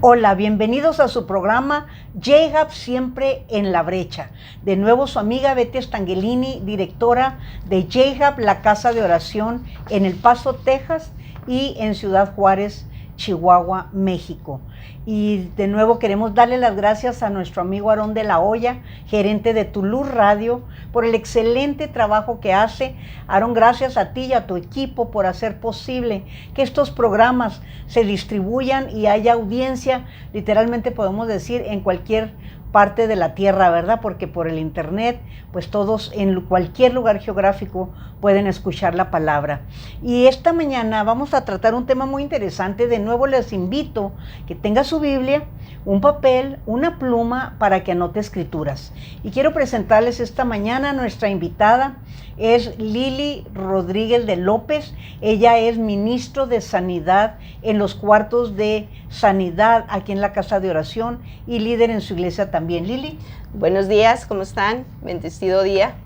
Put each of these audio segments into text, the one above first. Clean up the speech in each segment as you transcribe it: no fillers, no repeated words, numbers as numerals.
Hola, bienvenidos a su programa J-Hub Siempre en la Brecha. De nuevo su amiga Betty Stangelini, directora de J-Hub, la casa de oración en El Paso, Texas y en Ciudad Juárez, Chihuahua, México. Y de nuevo queremos darle las gracias a nuestro amigo Aarón de la Hoya, gerente de Tuluz Radio, por el excelente trabajo que hace. Aarón, gracias a ti y a tu equipo por hacer posible que estos programas se distribuyan y haya audiencia, literalmente podemos decir, en cualquier parte de la tierra, ¿verdad? Porque por el internet, pues todos en cualquier lugar geográfico pueden escuchar la palabra. Y esta mañana vamos a tratar un tema muy interesante. De nuevo les invito que tenga su Biblia, un papel, una pluma para que anote escrituras. Y quiero presentarles esta mañana a nuestra invitada. Es Lili Rodríguez de López. Ella es ministro de Sanidad en los cuartos de sanidad aquí en la casa de oración y líder en su iglesia también. Lili. Buenos días, ¿cómo están? Bendecido día.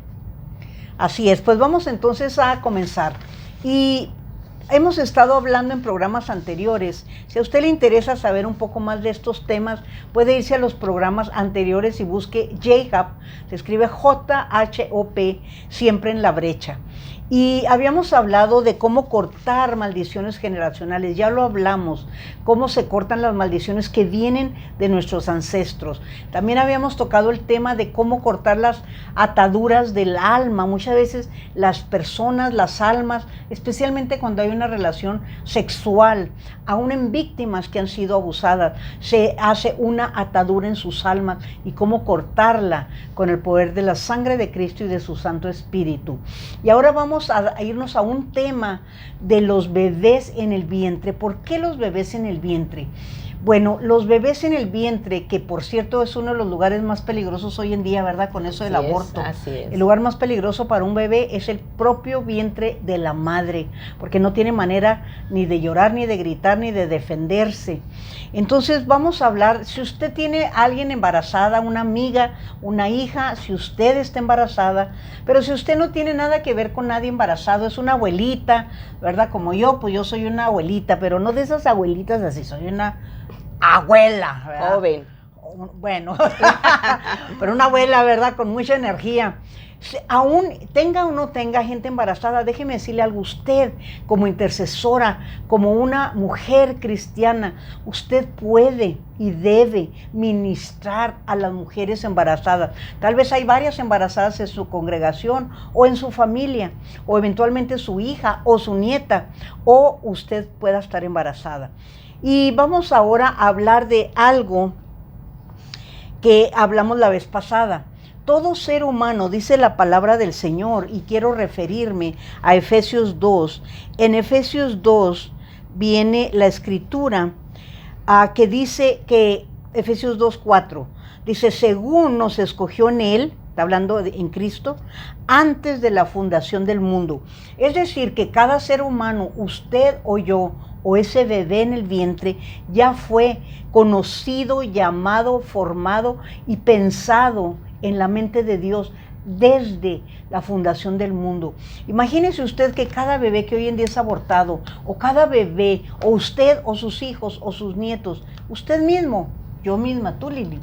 Así es, pues vamos entonces a comenzar. Y hemos estado hablando en programas anteriores. Si a usted le interesa saber un poco más de estos temas, puede irse a los programas anteriores y busque J-Hub, se escribe J-H-O-P, siempre en la brecha. Y habíamos hablado de cómo cortar maldiciones generacionales, ya lo hablamos, cómo se cortan las maldiciones que vienen de nuestros ancestros. También habíamos tocado el tema de cómo cortar las ataduras del alma. Muchas veces las personas, las almas, especialmente cuando hay una relación sexual, aún en víctimas que han sido abusadas, se hace una atadura en sus almas y cómo cortarla con el poder de la sangre de Cristo y de su Santo Espíritu. Y ahora vamos a irnos a un tema de los bebés en el vientre. ¿Por qué los bebés en el vientre? Bueno, los bebés en el vientre, que por cierto es uno de los lugares más peligrosos hoy en día, ¿verdad? Con eso del aborto. Así es. El lugar más peligroso para un bebé es el propio vientre de la madre, porque no tiene manera ni de llorar, ni de gritar, ni de defenderse. Entonces vamos a hablar, si usted tiene a alguien embarazada, una amiga, una hija, si usted está embarazada, pero si usted no tiene nada que ver con nadie embarazado, es una abuelita, ¿verdad? Como yo, pues yo soy una abuelita, pero no de esas abuelitas así, soy una abuela, ¿verdad? Joven. Bueno, pero una abuela, ¿verdad? Con mucha energía. Aún tenga o no tenga gente embarazada, déjeme decirle algo. Usted, como intercesora, como una mujer cristiana, usted puede y debe ministrar a las mujeres embarazadas. Tal vez hay varias embarazadas en su congregación o en su familia, o eventualmente su hija o su nieta, o usted pueda estar embarazada. Y vamos ahora a hablar de algo que hablamos la vez pasada. Todo ser humano, dice la palabra del Señor, y quiero referirme a Efesios 2. En Efesios 2 viene la escritura que dice que, Efesios 2:4, dice, según nos escogió en Él, está hablando en Cristo, antes de la fundación del mundo. Es decir, que cada ser humano, usted o yo, o ese bebé en el vientre, ya fue conocido, llamado, formado y pensado en la mente de Dios desde la fundación del mundo. Imagínese usted que cada bebé que hoy en día es abortado, o cada bebé, o usted, o sus hijos, o sus nietos, usted mismo, yo misma, tú, Lili,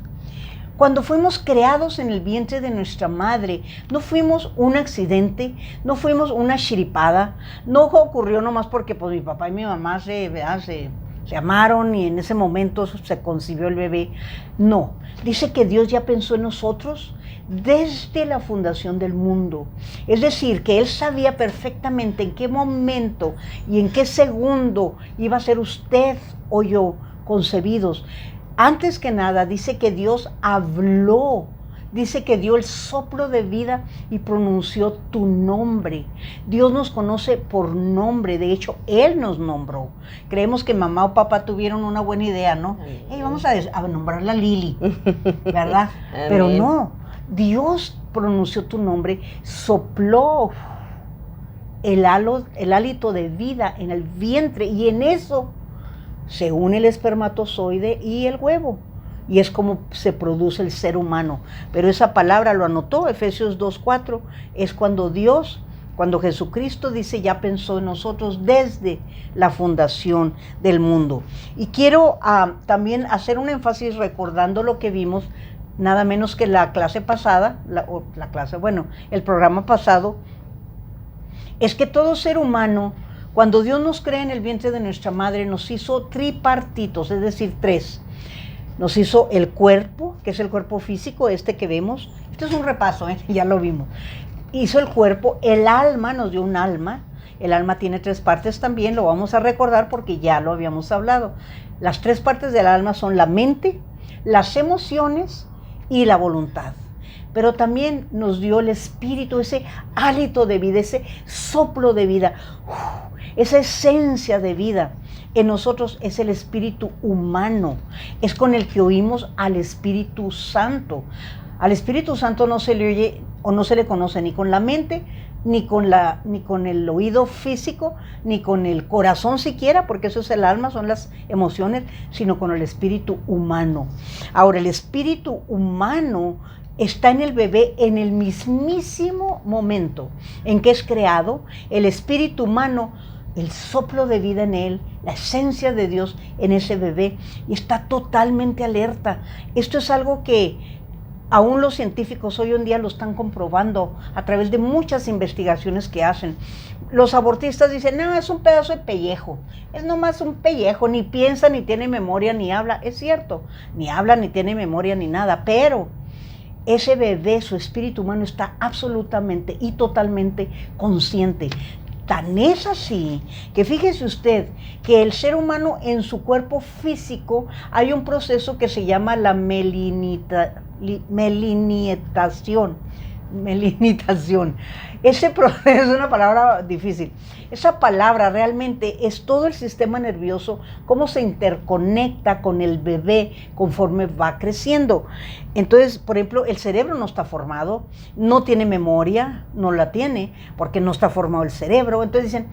cuando fuimos creados en el vientre de nuestra madre, no fuimos un accidente, no fuimos una chiripada, no ocurrió nomás porque pues mi papá y mi mamá se amaron y en ese momento se concibió el bebé. No, dice que Dios ya pensó en nosotros desde la fundación del mundo. Es decir, que Él sabía perfectamente en qué momento y en qué segundo iba a ser usted o yo concebidos. Antes que nada, dice que Dios habló, dice que dio el soplo de vida y pronunció tu nombre. Dios nos conoce por nombre, de hecho, Él nos nombró. Creemos que mamá o papá tuvieron una buena idea, ¿no? Hey, vamos a nombrarla Lili, ¿verdad? Pero no, Dios pronunció tu nombre, sopló el hálito de vida en el vientre y en eso se une el espermatozoide y el huevo. Y es como se produce el ser humano. Pero esa palabra lo anotó, Efesios 2:4, es cuando Dios cuando Jesucristo dice ya pensó en nosotros desde la fundación del mundo. Y quiero también hacer un énfasis recordando lo que vimos nada menos que la clase pasada, el programa pasado, es que todo ser humano, cuando Dios nos crea en el vientre de nuestra madre, nos hizo tripartitos, es decir, tres. Nos hizo el cuerpo, que es el cuerpo físico, este que vemos. Este es un repaso, ya lo vimos. Hizo el cuerpo, el alma, nos dio un alma. El alma tiene tres partes también, lo vamos a recordar porque ya lo habíamos hablado. Las tres partes del alma son la mente, las emociones y la voluntad. Pero también nos dio el espíritu, ese hálito de vida, ese soplo de vida, esa esencia de vida. En nosotros es el espíritu humano, es con el que oímos al Espíritu Santo. Al Espíritu Santo no se le oye o no se le conoce ni con la mente, ni con el oído físico, ni con el corazón siquiera, porque eso es el alma, son las emociones, sino con el espíritu humano. Ahora, el espíritu humano está en el bebé en el mismísimo momento en que es creado. El espíritu humano, el soplo de vida en él, la esencia de Dios en ese bebé, y está totalmente alerta. Esto es algo que aún los científicos hoy en día lo están comprobando a través de muchas investigaciones que hacen. Los abortistas dicen, no, es un pedazo de pellejo, es nomás un pellejo, ni piensa, ni tiene memoria, ni habla. Es cierto, ni habla, ni tiene memoria, ni nada, pero ese bebé, su espíritu humano, está absolutamente y totalmente consciente. Tan es así que fíjese usted que el ser humano en su cuerpo físico hay un proceso que se llama la melinitación. Ese proceso es una palabra difícil. Esa palabra realmente es todo el sistema nervioso, cómo se interconecta con el bebé conforme va creciendo. Entonces, por ejemplo, el cerebro no está formado, no tiene memoria, no la tiene, porque no está formado el cerebro. Entonces dicen,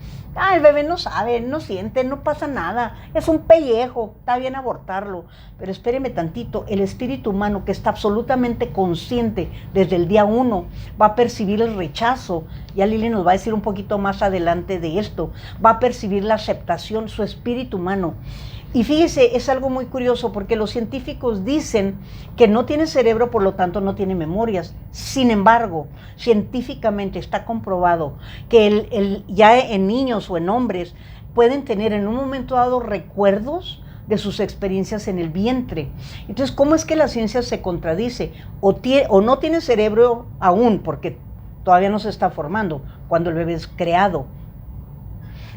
el bebé no sabe, no siente, no pasa nada, es un pellejo, está bien abortarlo. Pero espéreme tantito, el espíritu humano, que está absolutamente consciente desde el día 1, va a percibir el rechazo. Ya Lili nos va a decir un poquito más adelante de esto. Va a percibir la aceptación, su espíritu humano. Y fíjese, es algo muy curioso porque los científicos dicen que no tiene cerebro, por lo tanto no tiene memorias. Sin embargo, científicamente está comprobado que ya en niños o en hombres pueden tener en un momento dado recuerdos de sus experiencias en el vientre. Entonces, ¿cómo es que la ciencia se contradice? O no tiene cerebro aún, porque todavía no se está formando cuando el bebé es creado.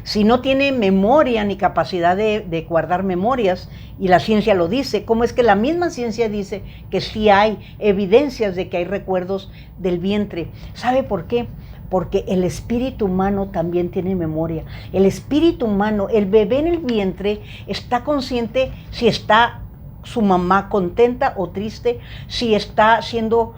Si no tiene memoria ni capacidad de guardar memorias, y la ciencia lo dice, ¿cómo es que la misma ciencia dice que sí hay evidencias de que hay recuerdos del vientre? ¿Sabe por qué? Porque el espíritu humano también tiene memoria. El espíritu humano, el bebé en el vientre, está consciente si está su mamá contenta o triste, si está siendo,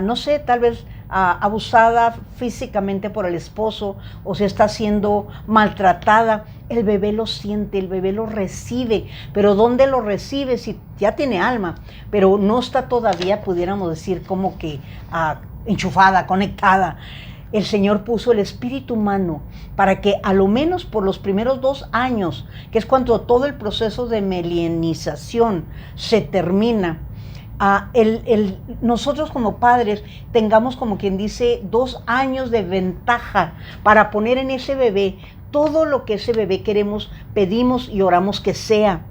no sé, tal vez abusada físicamente por el esposo, o si está siendo maltratada. El bebé lo siente, el bebé lo recibe. Pero ¿dónde lo recibe? Si ya tiene alma, pero no está todavía, pudiéramos decir, como que enchufada, conectada. El Señor puso el espíritu humano para que a lo menos por los primeros 2 años, que es cuando todo el proceso de melinización se termina, nosotros como padres tengamos, como quien dice, 2 años de ventaja para poner en ese bebé todo lo que ese bebé queremos, pedimos y oramos que sea.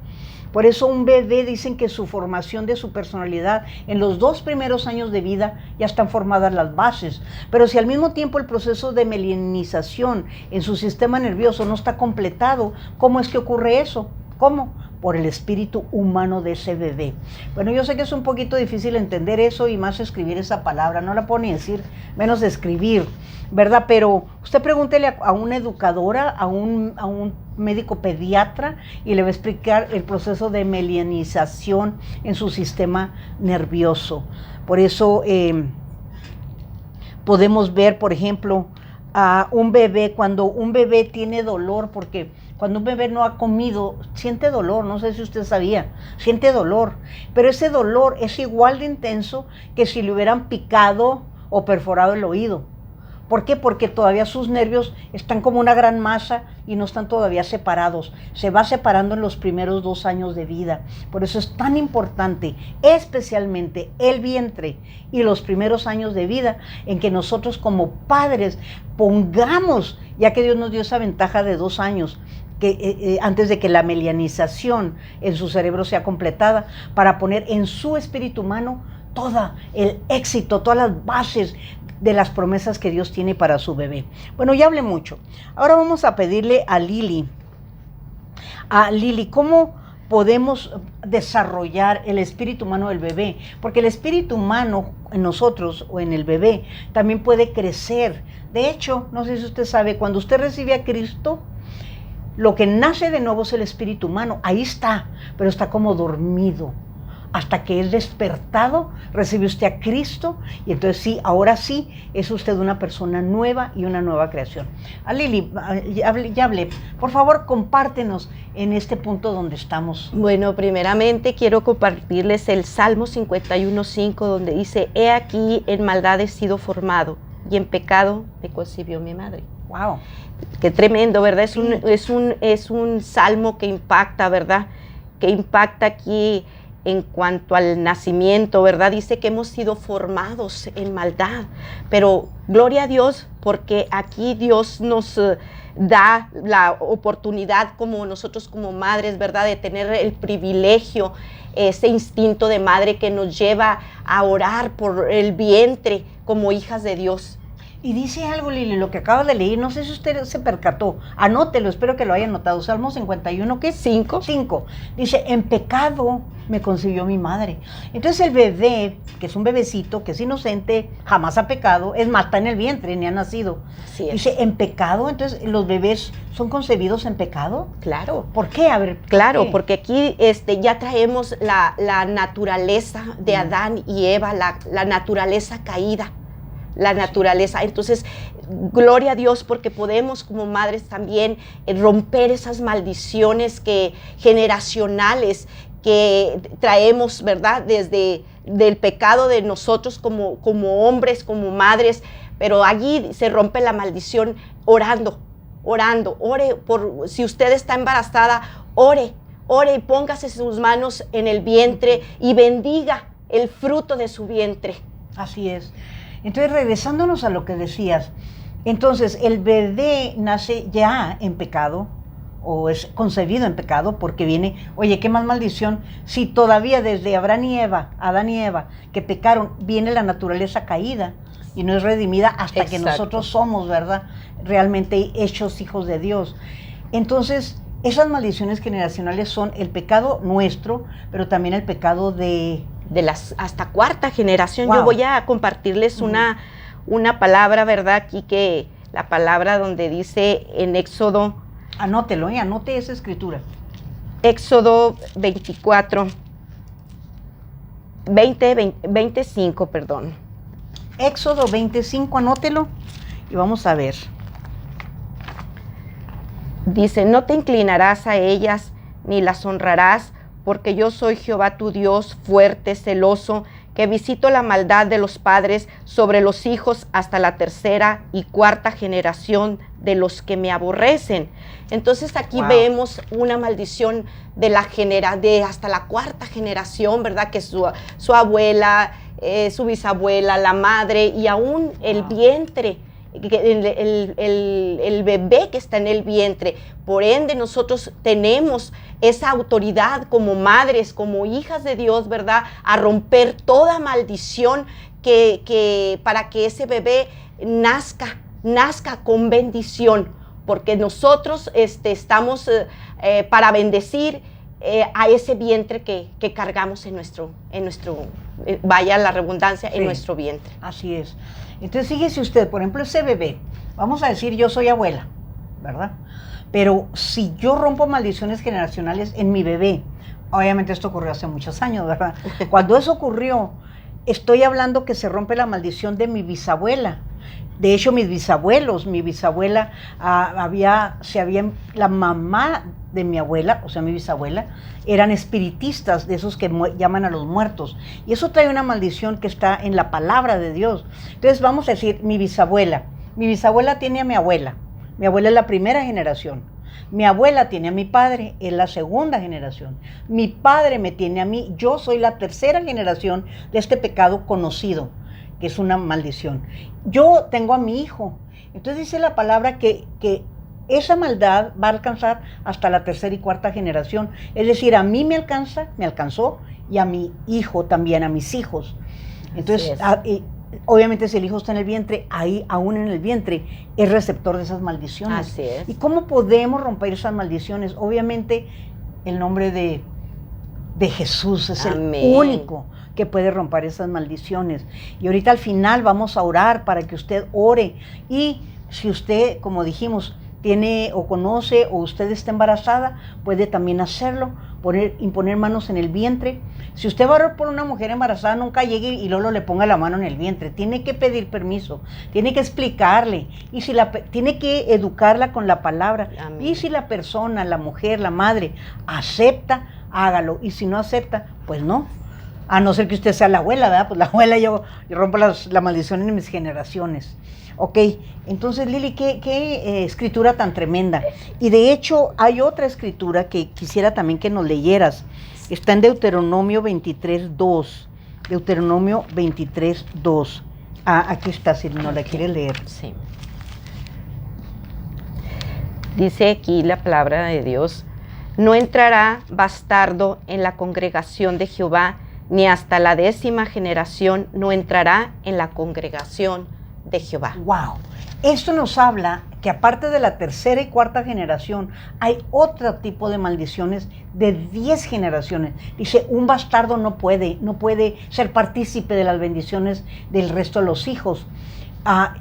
Por eso un bebé, dicen que su formación de su personalidad, en los 2 primeros años de vida ya están formadas las bases. Pero si al mismo tiempo el proceso de melinización en su sistema nervioso no está completado, ¿cómo es que ocurre eso? ¿Cómo? Por el espíritu humano de ese bebé. Bueno, yo sé que es un poquito difícil entender eso y más escribir esa palabra, no la puedo ni decir, menos de escribir, ¿verdad? Pero usted pregúntele a una educadora, a un médico pediatra, y le va a explicar el proceso de melinización en su sistema nervioso. Por eso podemos ver, por ejemplo, a un bebé, cuando un bebé tiene dolor, porque cuando un bebé no ha comido, siente dolor, no sé si usted sabía, siente dolor, pero ese dolor es igual de intenso que si le hubieran picado o perforado el oído, ¿Por qué? Porque todavía sus nervios están como una gran masa y no están todavía separados. Se va separando en los primeros 2 años de vida. Por eso es tan importante, especialmente el vientre y los primeros años de vida, en que nosotros como padres pongamos, ya que Dios nos dio esa ventaja de 2 años, que, antes de que la melianización en su cerebro sea completada, para poner en su espíritu humano todo el éxito, todas las bases de las promesas que Dios tiene para su bebé. Bueno, ya hablé mucho. Ahora vamos a pedirle a Lili, ¿cómo podemos desarrollar el espíritu humano del bebé? Porque el espíritu humano en nosotros o en el bebé también puede crecer. De hecho, no sé si usted sabe, cuando usted recibe a Cristo, lo que nace de nuevo es el espíritu humano. Ahí está, pero está como dormido. Hasta que es despertado, recibe usted a Cristo y entonces sí, ahora sí, es usted una persona nueva y una nueva creación. Lili, ya hablé. Por favor, compártenos en este punto donde estamos. Bueno, primeramente quiero compartirles el Salmo 51:5, donde dice: He aquí, en maldad he sido formado y en pecado me concibió mi madre. Wow. Qué tremendo, ¿verdad? Es un salmo que impacta, ¿verdad? Que impacta aquí en cuanto al nacimiento, ¿verdad? Dice que hemos sido formados en maldad, pero gloria a Dios, porque aquí Dios nos da la oportunidad, como nosotros como madres, ¿verdad?, de tener el privilegio, ese instinto de madre que nos lleva a orar por el vientre como hijas de Dios. Y dice algo, Lili, lo que acabas de leer, no sé si usted se percató, anótelo, espero que lo haya notado. Salmo 51, ¿qué? 5. Dice: en pecado me concibió mi madre. Entonces el bebé, que es un bebecito, que es inocente, jamás ha pecado, es más, está en el vientre, ni ha nacido. Así es. Dice: en pecado. Entonces, ¿los bebés son concebidos en pecado? Claro. ¿Por qué? A ver, claro, ¿qué? Porque aquí ya traemos la naturaleza de Adán y Eva, la naturaleza caída. La naturaleza. Entonces, gloria a Dios, porque podemos como madres también romper esas maldiciones generacionales que traemos, ¿verdad? Desde del pecado de nosotros como hombres, como madres, pero allí se rompe la maldición orando, ore si usted está embarazada, ore y póngase sus manos en el vientre y bendiga el fruto de su vientre. Así es. Entonces, regresándonos a lo que decías, entonces el bebé nace ya en pecado o es concebido en pecado porque viene, oye, qué más maldición, si todavía desde Adán y Eva, que pecaron, viene la naturaleza caída y no es redimida hasta Exacto. que nosotros somos, ¿verdad?, realmente hechos hijos de Dios. Entonces, esas maldiciones generacionales son el pecado nuestro, pero también el pecado de las hasta cuarta generación. Wow. Yo voy a compartirles una palabra, ¿verdad? Aquí que la palabra donde dice en Éxodo. Anótelo, anote esa escritura. Éxodo 25, perdón. Éxodo 25, anótelo y vamos a ver. Dice: no te inclinarás a ellas ni las honrarás, porque yo soy Jehová tu Dios, fuerte, celoso, que visito la maldad de los padres sobre los hijos hasta la 3ª y 4ª generación de los que me aborrecen. Entonces aquí Wow. vemos una maldición de hasta la 4ª generación, ¿verdad? Que su abuela, su bisabuela, la madre y aún el vientre. El bebé que está en el vientre. Por ende, nosotros tenemos esa autoridad como madres, como hijas de Dios, ¿verdad?, a romper toda maldición para que ese bebé nazca con bendición, porque nosotros estamos para bendecir a ese vientre que cargamos en nuestro, vaya la redundancia, Sí. en nuestro vientre. Así es. Entonces, fíjese usted, por ejemplo, ese bebé, vamos a decir, yo soy abuela, ¿verdad? Pero si yo rompo maldiciones generacionales en mi bebé, obviamente esto ocurrió hace muchos años, ¿verdad? Cuando eso ocurrió, estoy hablando que se rompe la maldición de mi bisabuela. De hecho, mis bisabuelos, mi bisabuela la mamá de mi abuela, o sea, mi bisabuela, eran espiritistas, de esos que llaman a los muertos. Y eso trae una maldición que está en la palabra de Dios. Entonces, vamos a decir, mi bisabuela, Mi bisabuela tiene a mi abuela. Mi abuela es la primera generación. Mi abuela tiene a mi padre, es la segunda generación. Mi padre me tiene a mí, yo soy la tercera generación de este pecado conocido, que es una maldición. Yo tengo a mi hijo. Entonces dice la palabra que esa maldad va a alcanzar hasta la tercera y cuarta generación. Es decir, a mí me alcanzó, y a mi hijo también, a mis hijos. Entonces, obviamente si el hijo está en el vientre, ahí aún en el vientre es receptor de esas maldiciones. Así es. ¿Y cómo podemos romper esas maldiciones? Obviamente el nombre de Jesús es Amén. El único que puede romper esas maldiciones. Y ahorita al final vamos a orar para que usted ore. Y si usted, como dijimos, tiene o conoce o usted está embarazada, puede también hacerlo, imponer manos en el vientre. Si usted va a orar por una mujer embarazada, nunca llegue y luego le ponga la mano en el vientre. Tiene que pedir permiso, tiene que explicarle, y tiene que educarla con la palabra. Amén. Y si la persona, la mujer, la madre, acepta, hágalo. Y si no acepta, pues no. A no ser que usted sea la abuela, ¿verdad? Pues la abuela yo rompo la maldición en mis generaciones. Ok, entonces Lili, qué escritura tan tremenda. Y de hecho hay otra escritura que quisiera también que nos leyeras. Está en Deuteronomio 23:2. Deuteronomio 23:2. Aquí está, si no la quieres leer. Sí. Dice aquí la palabra de Dios: no entrará bastardo en la congregación de Jehová, ni hasta la 10ª generación no entrará en la congregación de Jehová. Wow, esto nos habla que aparte de la tercera y cuarta generación, hay otro tipo de maldiciones de 10 generaciones. Dice, un bastardo no puede ser partícipe de las bendiciones del resto de los hijos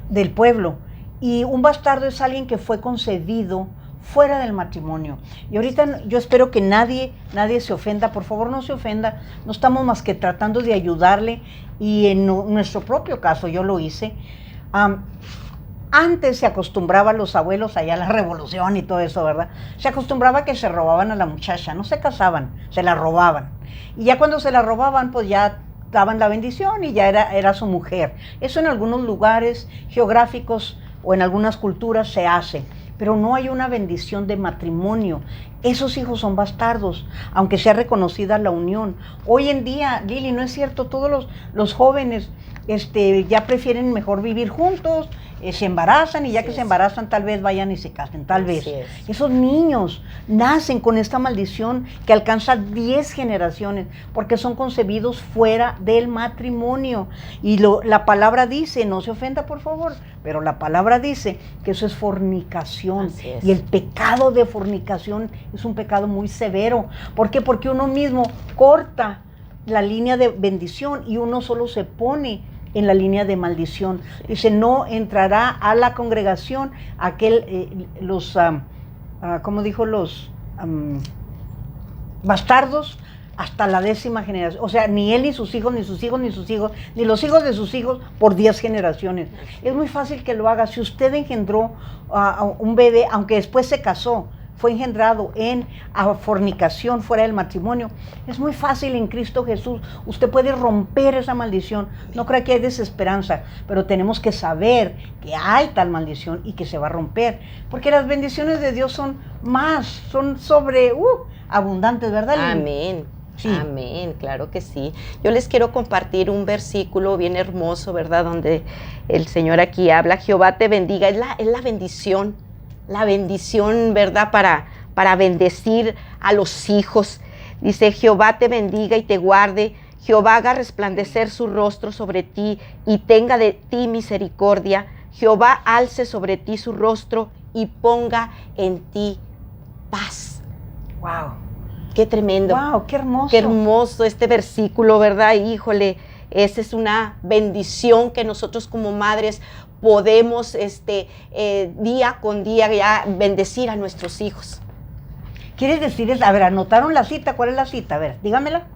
del pueblo. Y un bastardo es alguien que fue concebido fuera del matrimonio. Y ahorita yo espero que nadie se ofenda. Por favor, no se ofenda. No estamos más que tratando de ayudarle. Y en nuestro propio caso, yo lo hice. Antes se acostumbraba a los abuelos, allá a la revolución y todo eso, ¿verdad? Se acostumbraba que se robaban a la muchacha, no se casaban, se la robaban. Y ya cuando se la robaban, pues ya daban la bendición y ya era su mujer. Eso en algunos lugares geográficos o en algunas culturas se hace, pero no hay una bendición de matrimonio. Esos hijos son bastardos, aunque sea reconocida la unión. Hoy en día, Lili, no es cierto, todos los jóvenes ya prefieren mejor vivir juntos, se embarazan y ya que se embarazan tal vez vayan y se casen, tal vez. Esos niños nacen con esta maldición que alcanza 10 generaciones porque son concebidos fuera del matrimonio. Y la palabra dice, no se ofenda por favor, pero la palabra dice que eso es fornicación. Y el pecado de fornicación es un pecado muy severo. ¿Por qué? Porque uno mismo corta la línea de bendición y uno solo se pone en la línea de maldición. Dice, no entrará a la congregación ¿cómo dijo? Los bastardos hasta la 10ª generación. O sea, ni él, ni sus hijos, ni sus hijos, ni sus hijos, ni los hijos de sus hijos por 10 generaciones. Es muy fácil que lo haga. Si usted engendró a un bebé, aunque después se casó, fue engendrado en fornicación fuera del matrimonio, es muy fácil en Cristo Jesús. Usted puede romper esa maldición. No crea que hay desesperanza, pero tenemos que saber que hay tal maldición y que se va a romper, porque las bendiciones de Dios son abundantes, ¿verdad, Lili? Amén. Sí. Amén, claro que sí. Yo les quiero compartir un versículo bien hermoso, ¿verdad? Donde el Señor aquí habla, Jehová te bendiga. Es la bendición. La bendición, ¿verdad? Para bendecir a los hijos. Dice, Jehová te bendiga y te guarde. Jehová haga resplandecer su rostro sobre ti y tenga de ti misericordia. Jehová alce sobre ti su rostro y ponga en ti paz. ¡Wow! ¡Qué tremendo! ¡Wow! ¡Qué hermoso! ¡Qué hermoso este versículo!, ¿verdad? Híjole, esa es una bendición que nosotros como madres podemos día con día ya bendecir a nuestros hijos. ¿Quieres decirles? A ver, ¿anotaron la cita? ¿Cuál es la cita? A ver, dígamela.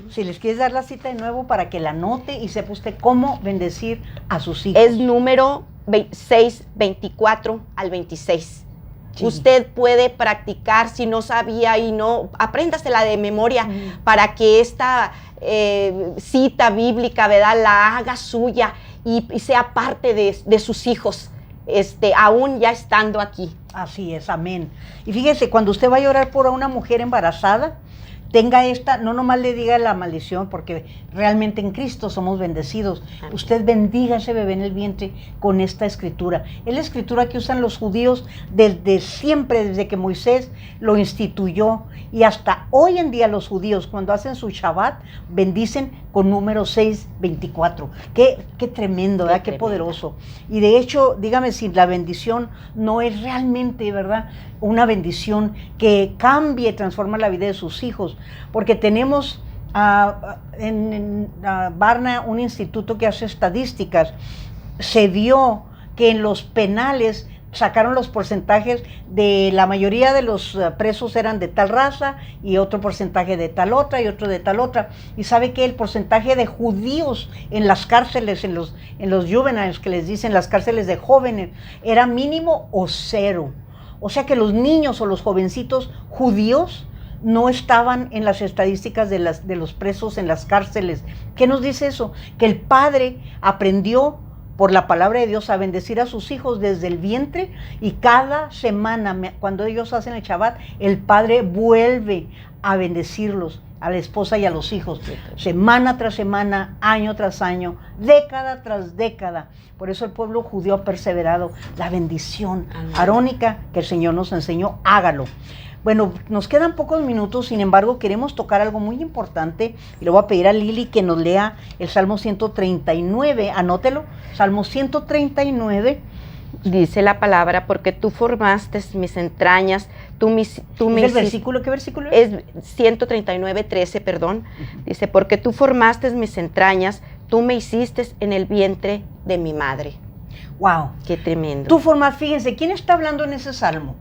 Si les quieres dar la cita de nuevo para que la anote y sepa usted cómo bendecir a sus hijos. Es número 6:24 al 26. Sí. Usted puede practicar, si no sabía y no, apréndasela de memoria para que esta cita bíblica, ¿verdad?, la haga suya y sea parte de sus hijos, aún ya estando aquí. Así es, amén. Y fíjese, cuando usted vaya a orar por una mujer embarazada, tenga esta, no nomás le diga la maldición, porque realmente en Cristo somos bendecidos. Amén. Usted bendiga a ese bebé en el vientre con esta escritura. Es la escritura que usan los judíos desde siempre, desde que Moisés lo instituyó. Y hasta hoy en día los judíos, cuando hacen su Shabbat, bendicen con número 624. Qué tremendo, ¿verdad? Qué poderoso. Y de hecho, dígame si la bendición no es realmente, ¿verdad?, una bendición que cambie, transforma la vida de sus hijos. Porque tenemos en Barna un instituto que hace estadísticas. Se vio que en los penales sacaron los porcentajes de la mayoría de los presos eran de tal raza y otro porcentaje de tal otra y otro de tal otra. Y sabe que el porcentaje de judíos en las cárceles, en los juveniles, que les dicen las cárceles de jóvenes, era mínimo o cero. O sea que los niños o los jovencitos judíos no estaban en las estadísticas de los presos en las cárceles. ¿Qué nos dice eso? Que el padre aprendió por la palabra de Dios a bendecir a sus hijos desde el vientre, y cada semana, cuando ellos hacen el Shabbat, el padre vuelve a bendecirlos, a la esposa y a los hijos, semana tras semana, año tras año, década tras década. Por eso el pueblo judío ha perseverado. La bendición arónica que el Señor nos enseñó, hágalo. Bueno, nos quedan pocos minutos, sin embargo, queremos tocar algo muy importante y le voy a pedir a Lili que nos lea el Salmo 139, anótelo, Salmo 139. Dice la palabra, porque tú formaste mis entrañas, tú me ¿Es el versículo? ¿Qué versículo es? Es 139:13, perdón. Dice, porque tú formaste mis entrañas, tú me hiciste en el vientre de mi madre. ¡Wow! ¡Qué tremendo! Tú formas, fíjense, ¿quién está hablando en ese salmo?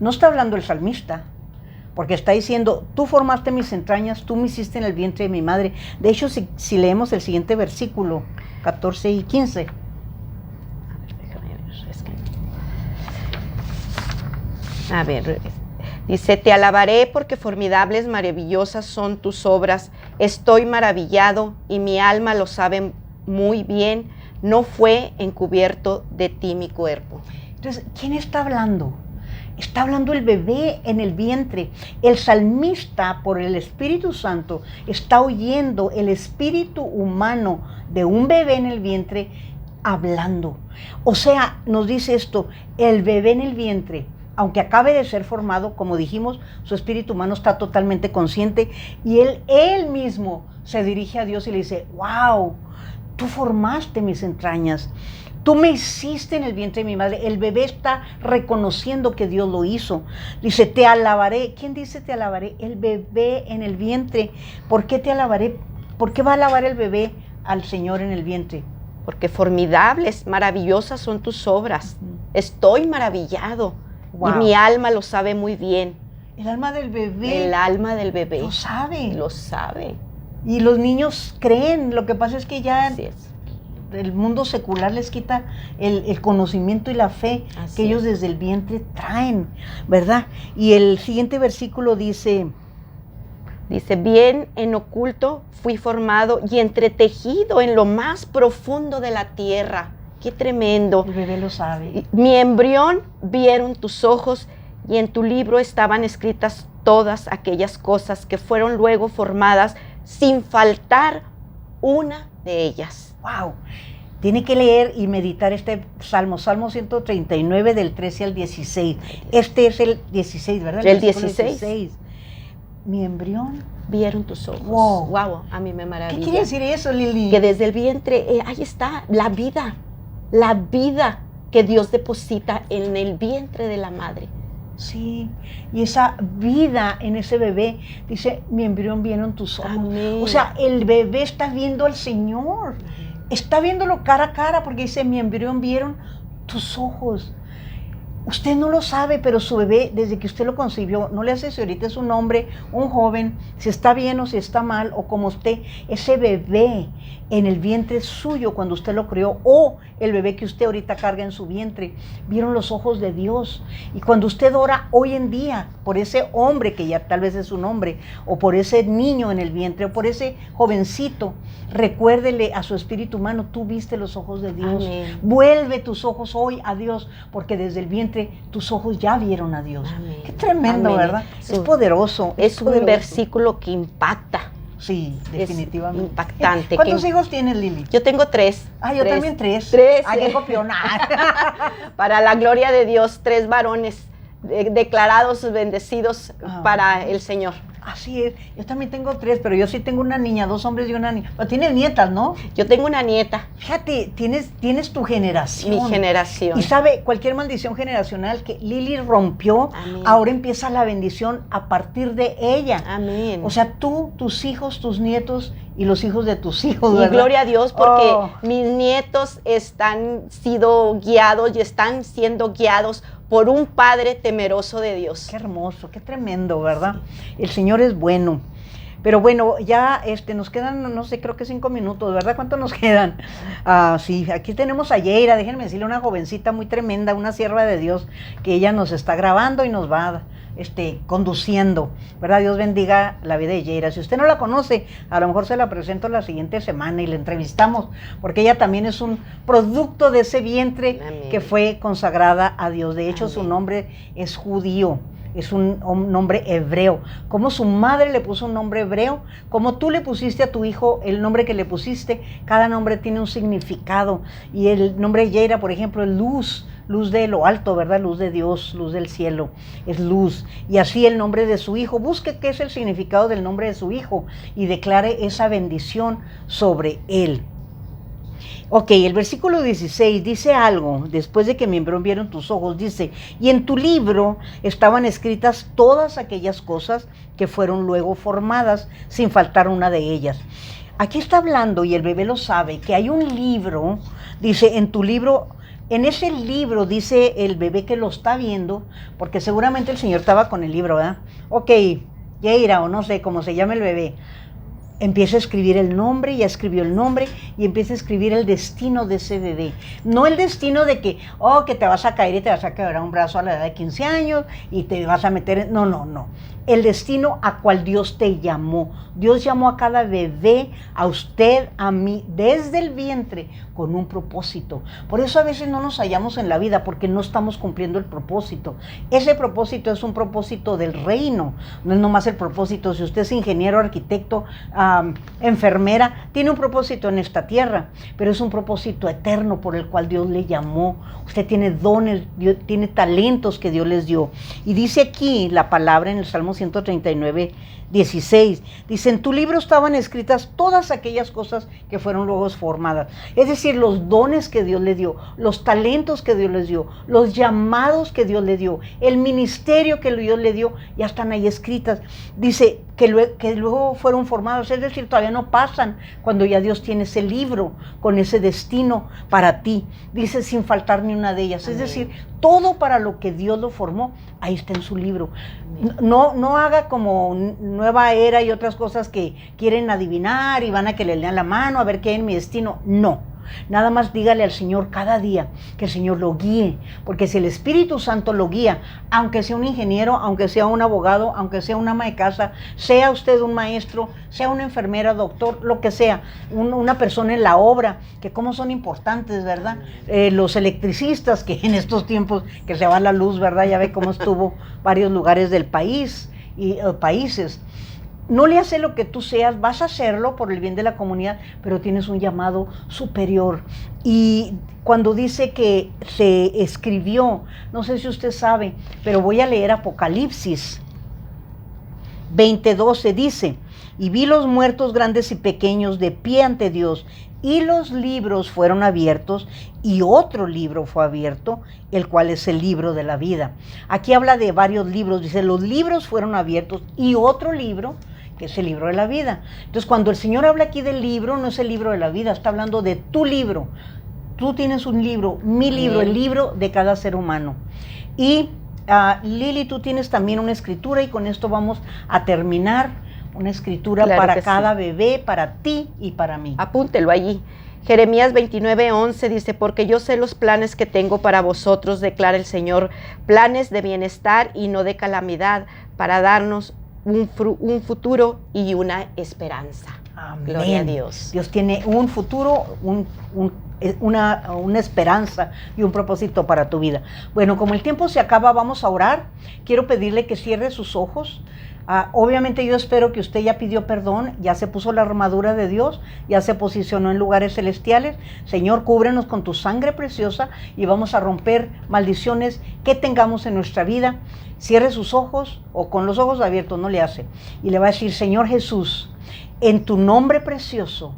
No está hablando el salmista, porque está diciendo, tú formaste mis entrañas, tú me hiciste en el vientre de mi madre. De hecho, si leemos el siguiente versículo, 14 y 15. A ver, dice, te alabaré porque formidables, maravillosas son tus obras. Estoy maravillado y mi alma lo sabe muy bien. No fue encubierto de ti mi cuerpo. Entonces, ¿quién está hablando? Está hablando el bebé en el vientre. El salmista, por el Espíritu Santo, está oyendo el espíritu humano de un bebé en el vientre hablando. O sea, nos dice esto, el bebé en el vientre, aunque acabe de ser formado, como dijimos, su espíritu humano está totalmente consciente y él mismo se dirige a Dios y le dice, wow, tú formaste mis entrañas. Tú me hiciste en el vientre de mi madre. El bebé está reconociendo que Dios lo hizo. Dice, te alabaré. ¿Quién dice te alabaré? El bebé en el vientre. ¿Por qué te alabaré? ¿Por qué va a alabar el bebé al Señor en el vientre? Porque formidables, maravillosas son tus obras. Estoy maravillado. Wow. Y mi alma lo sabe muy bien. El alma del bebé. El alma del bebé. Lo sabe. Lo sabe. Y los niños creen. Lo que pasa es que ya... Así es. El mundo secular les quita el conocimiento y la fe que ellos desde el vientre traen, ¿verdad? Y el siguiente versículo dice, bien en oculto fui formado y entretejido en lo más profundo de la tierra. ¡Qué tremendo! El bebé lo sabe. Mi embrión vieron tus ojos y en tu libro estaban escritas todas aquellas cosas que fueron luego formadas sin faltar una de ellas. ¡Wow! Tiene que leer y meditar este Salmo 139 del 13 al 16. Este es el 16, ¿verdad? El 16. Mi embrión. Vieron tus ojos. ¡Wow! ¡Wow! A mí me maravilla. ¿Qué quiere decir eso, Lili? Que desde el vientre, ahí está, la vida que Dios deposita en el vientre de la madre. Sí, y esa vida en ese bebé, dice, mi embrión vieron tus ojos. Amén. O sea, el bebé está viendo al Señor, está viéndolo cara a cara, porque dice, mi embrión vieron tus ojos. Usted no lo sabe, pero su bebé, desde que usted lo concibió, no le hace si ahorita es un hombre, un joven, si está bien o si está mal, o como usted, ese bebé en el vientre suyo cuando usted lo crió, o el bebé que usted ahorita carga en su vientre, vieron los ojos de Dios. Y cuando usted ora hoy en día por ese hombre, que ya tal vez es un hombre, o por ese niño en el vientre, o por ese jovencito, recuérdele a su espíritu humano, tú viste los ojos de Dios. Amén. Vuelve tus ojos hoy a Dios, porque desde el vientre tus ojos ya vieron a Dios. Amén. Qué tremendo, Amén. ¿verdad? Sí. Es poderoso. Es un poderoso. versículo que impacta. Sí, definitivamente. Es impactante. ¿Cuántos hijos tienes, Lili? Yo tengo 3. Ah, yo también 3. Tres. Ay, qué copiona. Para la gloria de Dios, 3 varones declarados bendecidos para el Señor. Así es, yo también tengo 3, pero yo sí tengo una niña, 2 hombres y una niña. Pero tienes nietas, ¿no? Yo tengo una nieta. Fíjate, tienes tu generación. Mi generación. Y sabe, cualquier maldición generacional que Lili rompió, Amén. ahora empieza la bendición a partir de ella. Amén. O sea, tú, tus hijos, tus nietos y los hijos de tus hijos, Y ¿verdad? gloria a Dios porque Oh. mis nietos están siendo guiados y están siendo guiados por un Padre temeroso de Dios. Qué hermoso, qué tremendo, ¿verdad? El Señor es bueno. Pero bueno, ya nos quedan, no sé, creo que 5 minutos, ¿verdad? ¿Cuánto nos quedan? Sí, aquí tenemos a Yeira, déjenme decirle, una jovencita muy tremenda, una sierva de Dios, que ella nos está grabando y nos va conduciendo, ¿verdad? Dios bendiga la vida de Yeira. Si usted no la conoce, a lo mejor se la presento la siguiente semana y la entrevistamos, porque ella también es un producto de ese vientre Amén. que fue consagrada a Dios. De hecho, Amén. su nombre es judío. Es un nombre hebreo. Como su madre le puso un nombre hebreo, como tú le pusiste a tu hijo el nombre que le pusiste, cada nombre tiene un significado. Y el nombre de Yeira, por ejemplo, es luz, luz de lo alto, ¿verdad? Luz de Dios, luz del cielo, es luz. Y así el nombre de su hijo, busque qué es el significado del nombre de su hijo y declare esa bendición sobre él. Ok, el versículo 16 dice algo, después de que mi embrión vieron tus ojos, dice, y en tu libro estaban escritas todas aquellas cosas que fueron luego formadas, sin faltar una de ellas. Aquí está hablando, y el bebé lo sabe, que hay un libro, dice, en tu libro, en ese libro, dice el bebé que lo está viendo, porque seguramente el Señor estaba con el libro, ¿verdad? Ok, Yeira, o no sé cómo se llama el bebé. Empieza a escribir el nombre, ya escribió el nombre, y empieza a escribir el destino de ese bebé. No el destino de que, que te vas a caer y te vas a quebrar un brazo a la edad de 15 años y te vas a meter en... No. El destino a cual Dios te llamó. Dios llamó a cada bebé, a usted, a mí, desde el vientre, con un propósito. Por eso a veces no nos hallamos en la vida, porque no estamos cumpliendo el propósito. Ese propósito es un propósito del reino, no es nomás el propósito. Si usted es ingeniero, arquitecto, enfermera, tiene un propósito en esta tierra, pero es un propósito eterno por el cual Dios le llamó. Usted tiene dones, Dios tiene talentos que Dios les dio. Y dice aquí la palabra en el Salmo 139, 16, dice, en tu libro estaban escritas todas aquellas cosas que fueron luego formadas. Es decir, los dones que Dios le dio, los talentos que Dios les dio, los llamados que Dios le dio, el ministerio que Dios le dio, ya están ahí escritas. Dice que luego fueron formados, es decir, todavía no pasan cuando ya Dios tiene ese libro con ese destino para ti. Dice, sin faltar ni una de ellas. Amén. Es decir, todo para lo que Dios lo formó, ahí está en su libro. No haga como Nueva Era y otras cosas que quieren adivinar y van a que le lean la mano a ver qué hay en mi destino. No. Nada más dígale al Señor cada día que el Señor lo guíe, porque si el Espíritu Santo lo guía, aunque sea un ingeniero, aunque sea un abogado, aunque sea un ama de casa, sea usted un maestro, sea una enfermera, doctor, lo que sea, una persona en la obra, que cómo son importantes, ¿verdad? Los electricistas, que en estos tiempos que se va la luz, ¿verdad? Ya ve cómo estuvo varios lugares del país y países. No le hace lo que tú seas, vas a hacerlo por el bien de la comunidad, pero tienes un llamado superior. Y cuando dice que se escribió, no sé si usted sabe, pero voy a leer Apocalipsis 20:12, dice, y vi los muertos grandes y pequeños de pie ante Dios, y los libros fueron abiertos, y otro libro fue abierto, el cual es el libro de la vida. Aquí habla de varios libros, dice, los libros fueron abiertos, y otro libro, que es el libro de la vida. Entonces, cuando el Señor habla aquí del libro, no es el libro de la vida, está hablando de tu libro. tú tienes un libro, mi libro, el libro de cada ser humano. Y Lili, tú tienes también una escritura y con esto vamos a terminar. Una escritura Claro para que cada sí. bebé, para ti y para mí. Apúntelo allí. Jeremías 29:11 dice, porque yo sé los planes que tengo para vosotros, declara el Señor, planes de bienestar y no de calamidad, para darnos un futuro y una esperanza. Amén. Gloria a Dios. Dios tiene un futuro, una esperanza y un propósito para tu vida. Bueno, como el tiempo se acaba, vamos a orar. Quiero pedirle que cierre sus ojos. Obviamente yo espero que usted ya pidió perdón, ya se puso la armadura de Dios, ya se posicionó en lugares celestiales. Señor, cúbrenos con tu sangre preciosa y vamos a romper maldiciones que tengamos en nuestra vida. Cierre sus ojos o con los ojos abiertos, no le hace. Y le va a decir, Señor Jesús, en tu nombre precioso,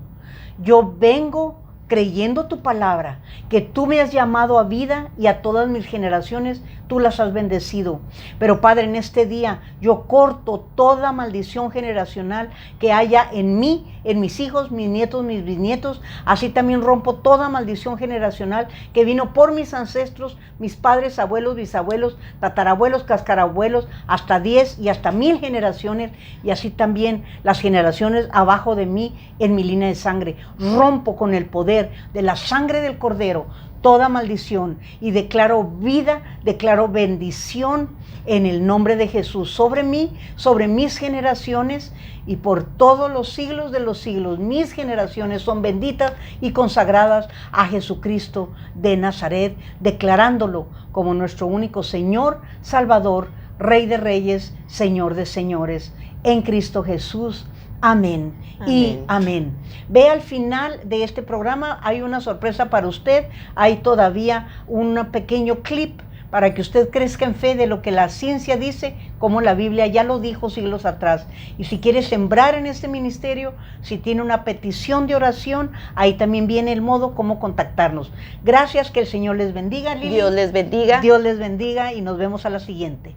yo vengo creyendo tu palabra, que tú me has llamado a vida y a todas mis generaciones, tú las has bendecido. Pero Padre, en este día yo corto toda maldición generacional que haya en mí, en mis hijos, mis nietos, mis bisnietos. Así también rompo toda maldición generacional que vino por mis ancestros, mis padres, abuelos, bisabuelos, tatarabuelos, cascarabuelos, hasta 10 y hasta 1000 generaciones. Y así también las generaciones abajo de mí en mi línea de sangre. Rompo con el poder de la sangre del Cordero toda maldición y declaro vida, declaro bendición en el nombre de Jesús sobre mí, sobre mis generaciones y por todos los siglos de los siglos. Mis generaciones son benditas y consagradas a Jesucristo de Nazaret, declarándolo como nuestro único Señor, Salvador, Rey de Reyes, Señor de Señores, en Cristo Jesús. Amén. Y amén. Ve al final de este programa, hay una sorpresa para usted, hay todavía un pequeño clip para que usted crezca en fe de lo que la ciencia dice, como la Biblia ya lo dijo siglos atrás. Y si quiere sembrar en este ministerio, si tiene una petición de oración, ahí también viene el modo cómo contactarnos. Gracias, que el Señor les bendiga, Lili. Dios les bendiga. Dios les bendiga y nos vemos a la siguiente.